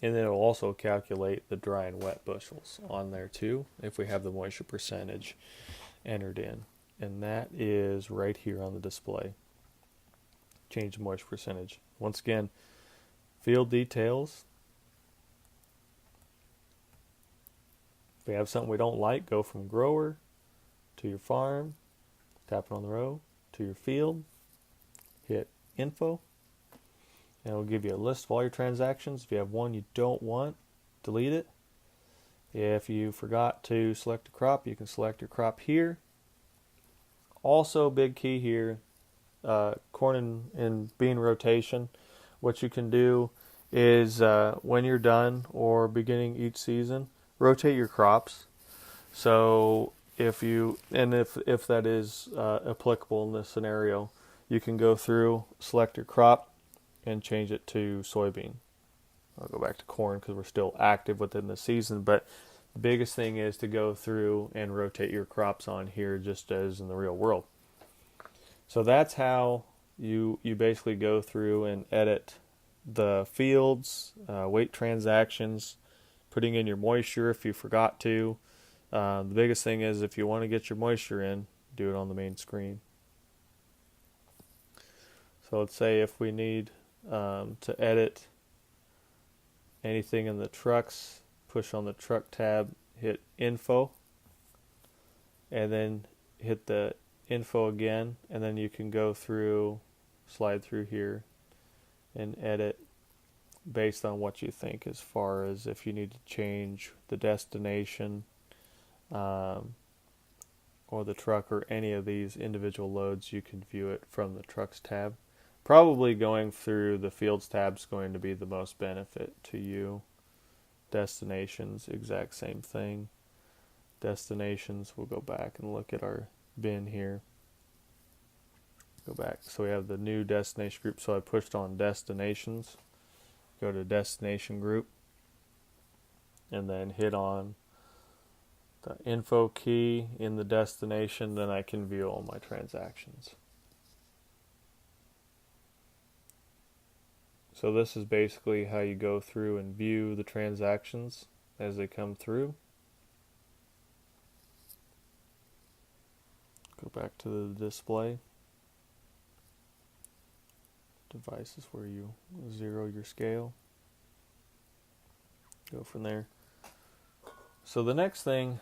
S1: And then it'll also calculate the dry and wet bushels on there too, if we have the moisture percentage entered in. And that is right here on the display. Change the moisture percentage. Once again, field details. If we have something we don't like, go from grower to your farm, tap it on the row, to your field, hit info, and it'll give you a list of all your transactions. If you have one you don't want, delete it. If you forgot to select a crop, you can select your crop here. Also, big key here, corn and bean rotation. What you can do is when you're done or beginning each season, rotate your crops. So if that is applicable in this scenario, you can go through, select your crop, and change it to soybean. I'll go back to corn because we're still active within the season, but the biggest thing is to go through and rotate your crops on here just as in the real world. So that's how you basically go through and edit the fields, weight transactions, putting in your moisture if you forgot to. The biggest thing is if you want to get your moisture in, do it on the main screen. So let's say if we need to edit anything in the trucks, push on the truck tab, hit info, and then hit the info again, and then you can go through, slide through here, and edit based on what you think as far as if you need to change the destination or the truck or any of these individual loads. You can view it from the trucks tab. Probably going through the fields tab is going to be the most benefit to you. Destinations, exact same thing. Destinations, we'll go back and look at our bin here. Go back, so we have the new destination group, so I pushed on destinations. Go to destination group, and then hit on the info key in the destination, then I can view all my transactions. So this is basically how you go through and view the transactions as they come through. Go back to the display. Device is where you zero your scale. Go from there. So the next thing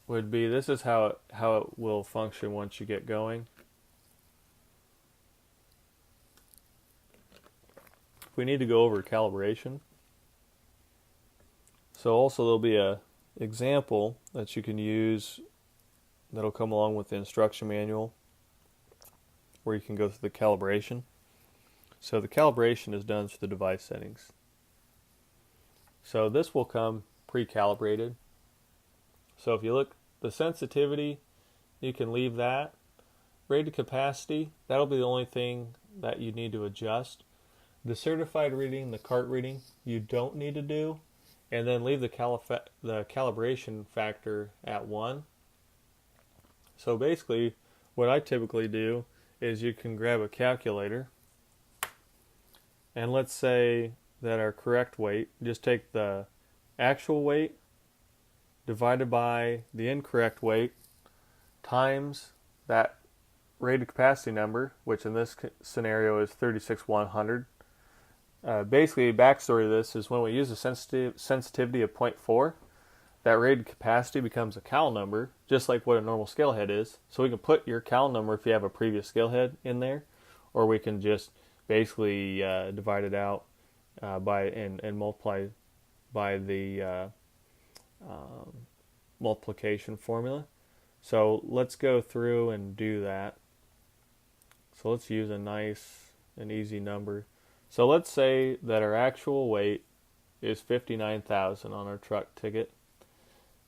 S1: would be, this is how it will function once you get going. We need to go over calibration. So also there'll be a example that you can use that'll come along with the instruction manual where you can go through the calibration. So the calibration is done through the device settings. So this will come pre-calibrated. So if you look, the sensitivity, you can leave that. Rated capacity, that'll be the only thing that you need to adjust. The certified reading, the cart reading, you don't need to do. And then leave the calibration factor at 1. So basically, what I typically do is you can grab a calculator, and let's say that our correct weight, just take the actual weight divided by the incorrect weight times that rated capacity number, which in this scenario is 36,100. Basically, backstory of this is when we use a sensitivity of 0.4, that rated capacity becomes a cal number, just like what a normal scale head is. So we can put your cal number if you have a previous scale head in there, or we can just basically divide it out by and multiply by the multiplication formula. So let's go through and do that. So let's use a nice and easy number. So let's say that our actual weight is 59,000 on our truck ticket.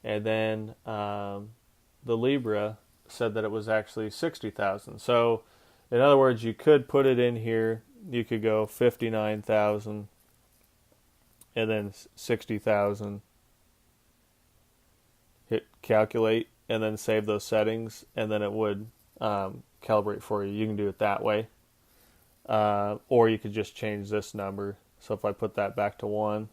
S1: And then the Libra said that it was actually 60,000. So in other words, you could put it in here. You could go 59,000 and then 60,000. Hit calculate and then save those settings, and then it would calibrate for you. You can do it that way. Or you could just change this number. So if I put that back to 1,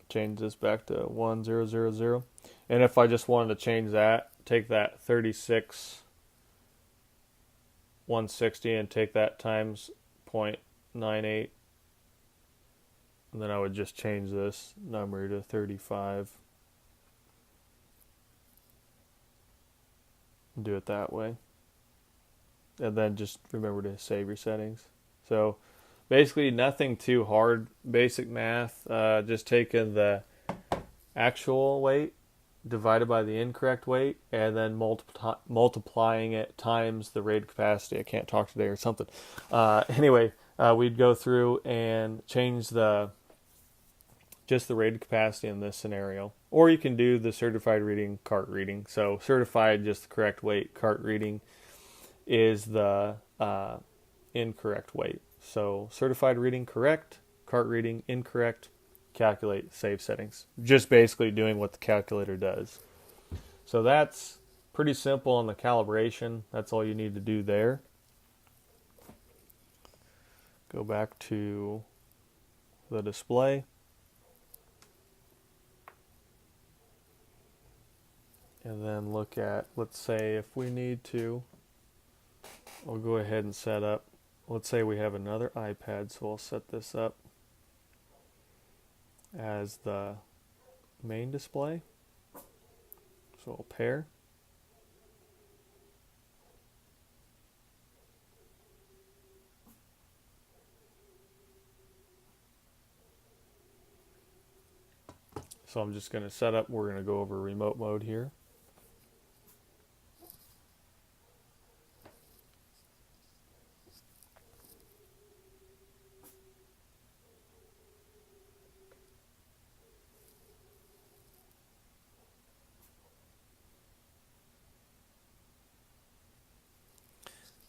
S1: change this back to 1000, and if I just wanted to change that, take that 36,160 and take that times 0.98, and then I would just change this number to 35 and do it that way. And then just remember to save your settings. So basically nothing too hard, basic math, just taking the actual weight divided by the incorrect weight and then multiplying it times the rated capacity. I can't talk today or something. Anyway, we'd go through and change just the rated capacity in this scenario. Or you can do the certified reading, cart reading. So certified, just the correct weight. Cart reading is the incorrect weight. So certified reading correct, cart reading incorrect, calculate, save settings. Just basically doing what the calculator does. So that's pretty simple on the calibration. That's all you need to do there. Go back to the display. And then look at, let's say if we need to, I'll go ahead and set up, let's say we have another iPad, so I'll set this up as the main display. So I'll pair. So I'm just going to set up, we're going to go over remote mode here.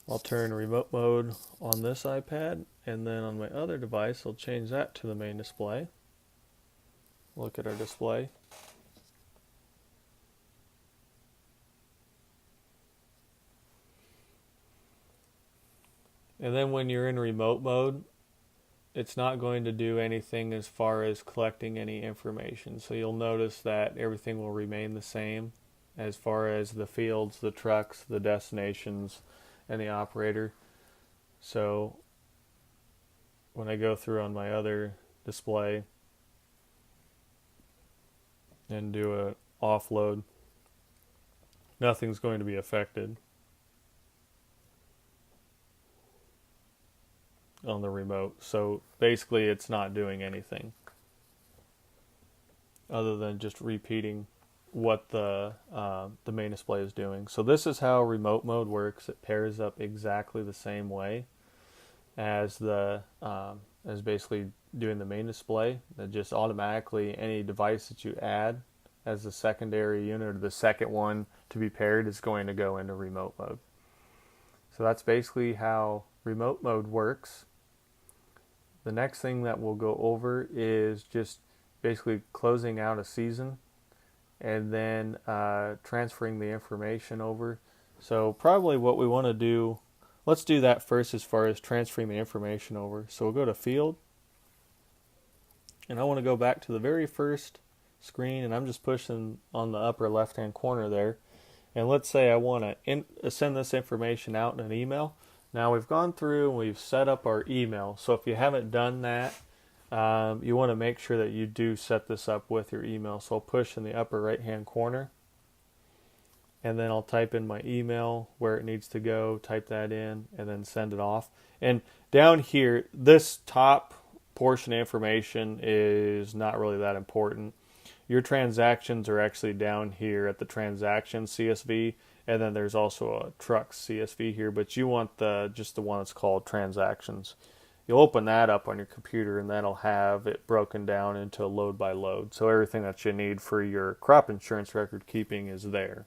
S1: I'll turn remote mode on this iPad, and then on my other device I'll change that to the main display. Look at our display. And then when you're in remote mode, it's not going to do anything as far as collecting any information. So you'll notice that everything will remain the same as far as the fields, the trucks, the destinations, and the operator. So when I go through on my other display and do a offload, nothing's going to be affected on the remote. So basically it's not doing anything other than just repeating what the main display is doing. So this is how remote mode works. It pairs up exactly the same way as as basically doing the main display. That just automatically any device that you add as the secondary unit or the second one to be paired is going to go into remote mode. So that's basically how remote mode works. The next thing that we'll go over is just basically closing out a season and then transferring the information over. So probably what we want to do, let's do that first as far as transferring the information over. So we'll go to Field, and I want to go back to the very first screen, and I'm just pushing on the upper left-hand corner there. And let's say I want to send this information out in an email. Now we've gone through and we've set up our email. So if you haven't done that, you want to make sure that you do set this up with your email. So I'll push in the upper right-hand corner, and then I'll type in my email where it needs to go, type that in, and then send it off. And down here, this top portion of information is not really that important. Your transactions are actually down here at the transaction CSV, and then there's also a truck CSV here, but you want just the one that's called transactions. You'll open that up on your computer, and that'll have it broken down into load by load. So everything that you need for your crop insurance record keeping is there.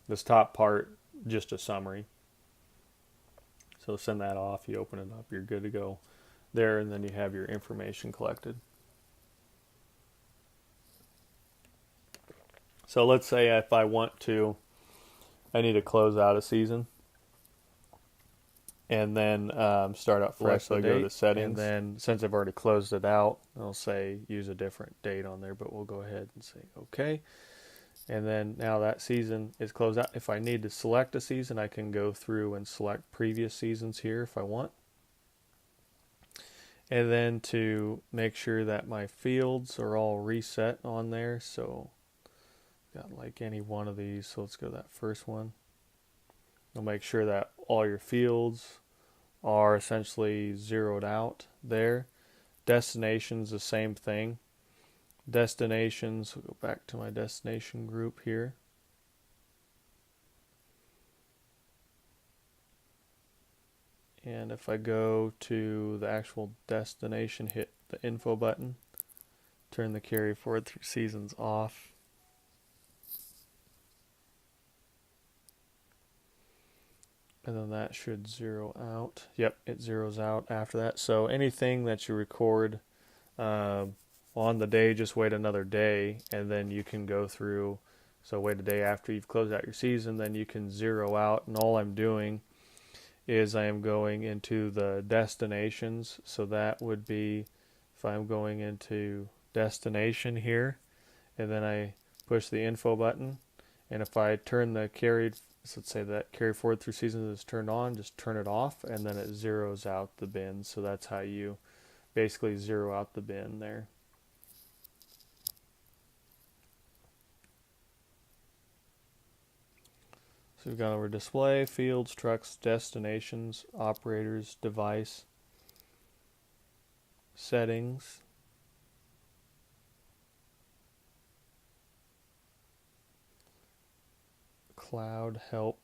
S1: This top part, just a summary. So send that off, you open it up, you're good to go there, and then you have your information collected. So let's say if I need to close out a season and then start out fresh. So I go to settings, and then since I've already closed it out, I'll say use a different date on there, but we'll go ahead and say okay. And then now that season is closed out. If I need to select a season, I can go through and select previous seasons here if I want. And then to make sure that my fields are all reset on there, so got like any one of these, so let's go to that first one. You'll make sure that all your fields are essentially zeroed out there. Destinations, the same thing. Destinations, we'll go back to my destination group here. And if I go to the actual destination, hit the info button, turn the carry forward through seasons off. And then that should zero out. Yep, it zeroes out after that. So anything that you record on the day, just wait another day, and then you can go through. So wait a day after you've closed out your season, then you can zero out. And all I'm doing is I am going into the destinations. So that would be if I'm going into destination here, and then I push the info button, and if I turn the carried, so let's say that carry forward through seasons is turned on, just turn it off, and then it zeroes out the bin. So that's how you basically zero out the bin there. So we've gone over display, fields, trucks, destinations, operators, device, settings, cloud, help.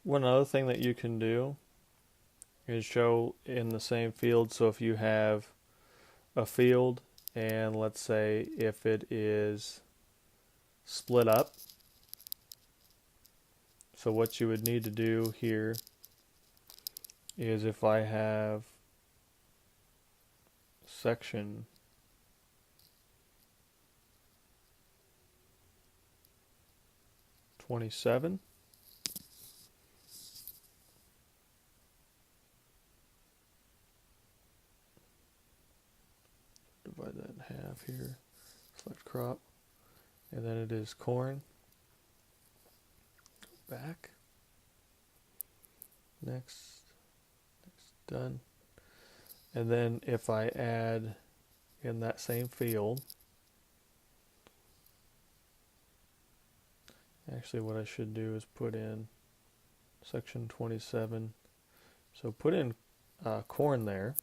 S1: One other thing that you can do is show in the same field. So if you have a field, and let's say if it is split up, so what you would need to do here is if I have section 27, divide that in half here, select crop, and then it is corn. Back. Next. Done. And then if I add in that same field, actually what I should do is put in section 27. So put in corn there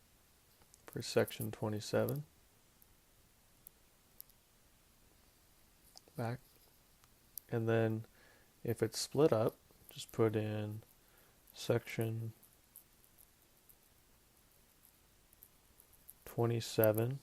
S1: for section 27. Back. And then if it's split up, just put in section 27.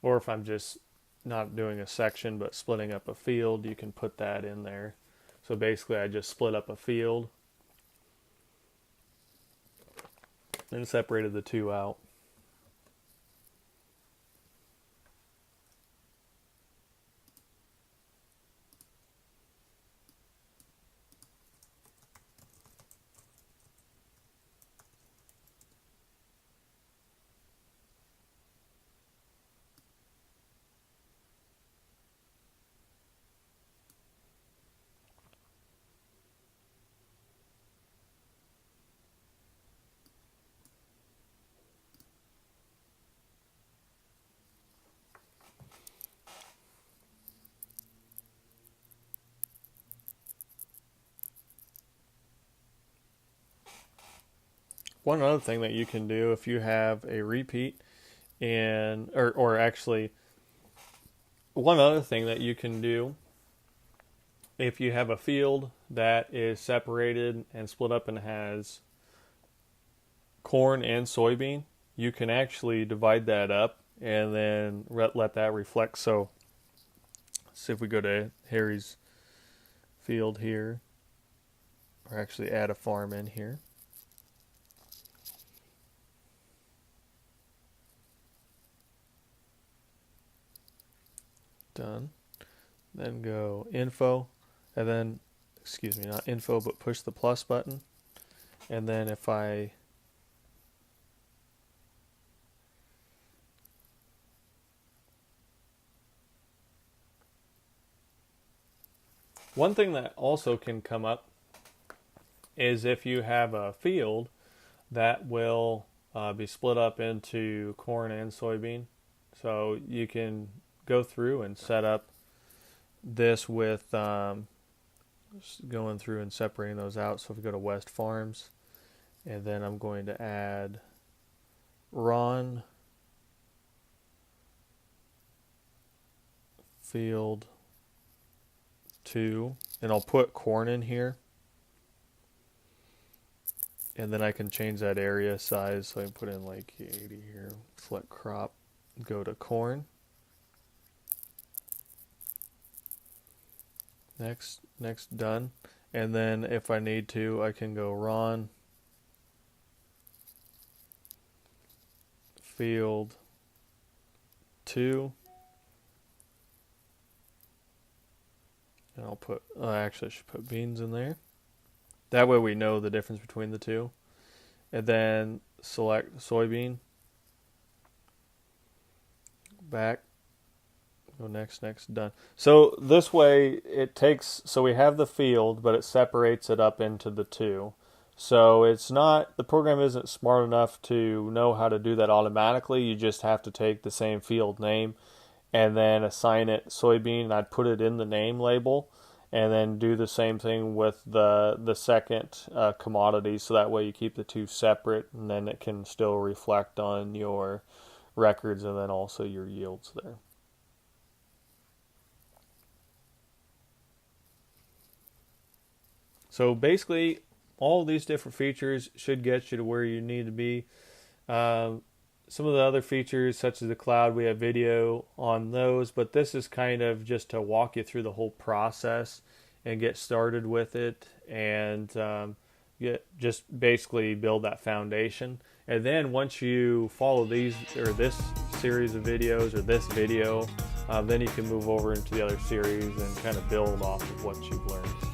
S1: Or if I'm just not doing a section but splitting up a field, you can put that in there. So basically I just split up a field and separated the two out. One other thing that you can do if you have a repeat or actually one other thing that you can do if you have a field that is separated and split up and has corn and soybean, you can actually divide that up and then let that reflect. So see if we go to Harry's field here, or actually add a farm in here. Done. Then go info, and then, excuse me, not info, but push the plus button. And then if one thing that also can come up is if you have a field that will be split up into corn and soybean. So you can go through and set up this with just going through and separating those out. So if we go to West Farms, and then I'm going to add Ron field 2, and I'll put corn in here, and then I can change that area size. So I can put in like 80 here, select crop, go to corn. Next, done. And then if I need to, I can go Ron field 2, and I'll put actually I should put beans in there. That way we know the difference between the two. And then select soybean, back, go next, done. So this way it takes, so we have the field, but it separates it up into the two. So it's not, the program isn't smart enough to know how to do that automatically. You just have to take the same field name and then assign it soybean. I'd put it in the name label and then do the same thing with the second commodity. So that way you keep the two separate, and then it can still reflect on your records and then also your yields there. So basically, all these different features should get you to where you need to be. Some of the other features, such as the cloud, we have video on those, but this is kind of just to walk you through the whole process and get started with it, and just basically build that foundation. And then once you follow these, or this series of videos, or this video, then you can move over into the other series and kind of build off of what you've learned.